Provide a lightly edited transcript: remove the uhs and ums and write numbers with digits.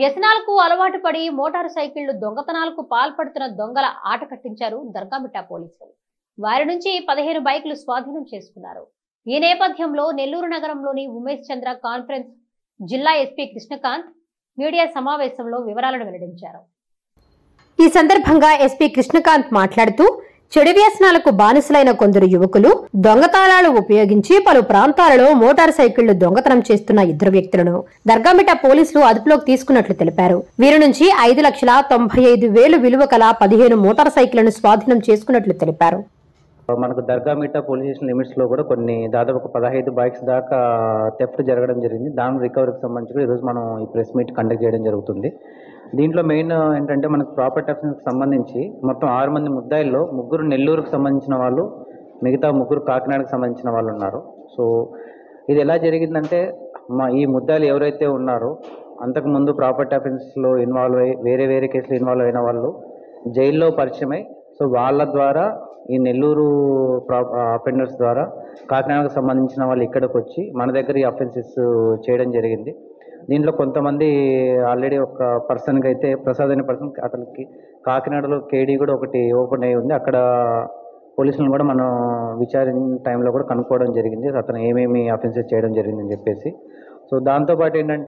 వ్యసనాలకు అలవాటు పడి మోటారు సైకిళ్లు దొంగతనాలకు పాల్పడుతున్న దొంగల ఆట కట్టించారు దర్గామిట్టా పోలీసులు. వారి నుంచి 15 బైకులు స్వాధీనం చేసుకున్నారు. ఈ నేపథ్యంలో నెల్లూరు నగరంలోని ఉమేష్ చంద్ర కాన్ఫరెన్స్ జిల్లా ఎస్పీ కృష్ణకాంత్ మీడియా సమావేశంలో వివరాలను వెల్లడించారు. ఈ సందర్భంగా ఎస్పీ కృష్ణకాంత్ మాట్లాడుతూ చెడు వ్యసనాలకు బానిసలైన కొందరు యువకులు దొంగతాళాలు ఉపయోగించి పలు ప్రాంతాలలో మోటార్ సైకిళ్లు దొంగతనం చేస్తున్న 2 వ్యక్తులను దర్గామిట్టా పోలీసులు అదుపులోకి తీసుకున్నట్లు తెలిపారు. వీరి నుంచి 5,95,000 విలువ కల 15 మోటార్ సైకిళ్లను స్వాధీనం చేసుకున్నట్లు తెలిపారు. మనకు దర్గామిట్టా పోలీస్ స్టేషన్ లిమిట్స్ లో కూడా కొన్ని దాదాపు 15 బైక్స్ దాకా థెఫ్ట్ జరగడం జరిగింది. దాని రికవరీకి సంబంధించి ఈరోజు మనం ఈ ప్రెస్ మీట్ కండక్ట్ చేయడం జరుగుతుంది. దీంట్లో మెయిన్ ఏంటంటే మనకు ప్రాపర్టీ అఫెన్స్కి సంబంధించి మొత్తం 6 మంది ముద్దాయిల్లో 3 నెల్లూరుకు సంబంధించిన వాళ్ళు, మిగతా 3 కాకినాడకు సంబంధించిన వాళ్ళు ఉన్నారు. సో ఇది ఎలా జరిగిందంటే ఈ ముద్దాయిలు ఎవరైతే ఉన్నారో అంతకుముందు ప్రాపర్టీ అఫెన్స్లో ఇన్వాల్వ్ అయ్యి వేరే కేసులు ఇన్వాల్వ్ అయిన వాళ్ళు జైల్లో పరిచయమై సో వాళ్ళ ద్వారా ఈ నెల్లూరు అఫెండర్స్ ద్వారా కాకినాడకు సంబంధించిన వాళ్ళు ఇక్కడికి వచ్చి మన దగ్గర ఈ అఫెన్సెస్ చేయడం జరిగింది. దీంట్లో కొంతమంది ఆల్రెడీ ఒక పర్సన్కి అయితే ప్రసాద్ అనే పర్సన్ అతనికి కాకినాడలో కేడీ కూడా ఒకటి ఓపెన్ అయ్యి ఉంది. అక్కడ పోలీసులను కూడా మనం విచారించిన టైంలో కూడా కనుక్కోవడం జరిగింది అతను ఏమేమి అఫెన్సెస్ చేయడం జరిగిందని చెప్పేసి. సో దాంతోపాటు ఏంటంటే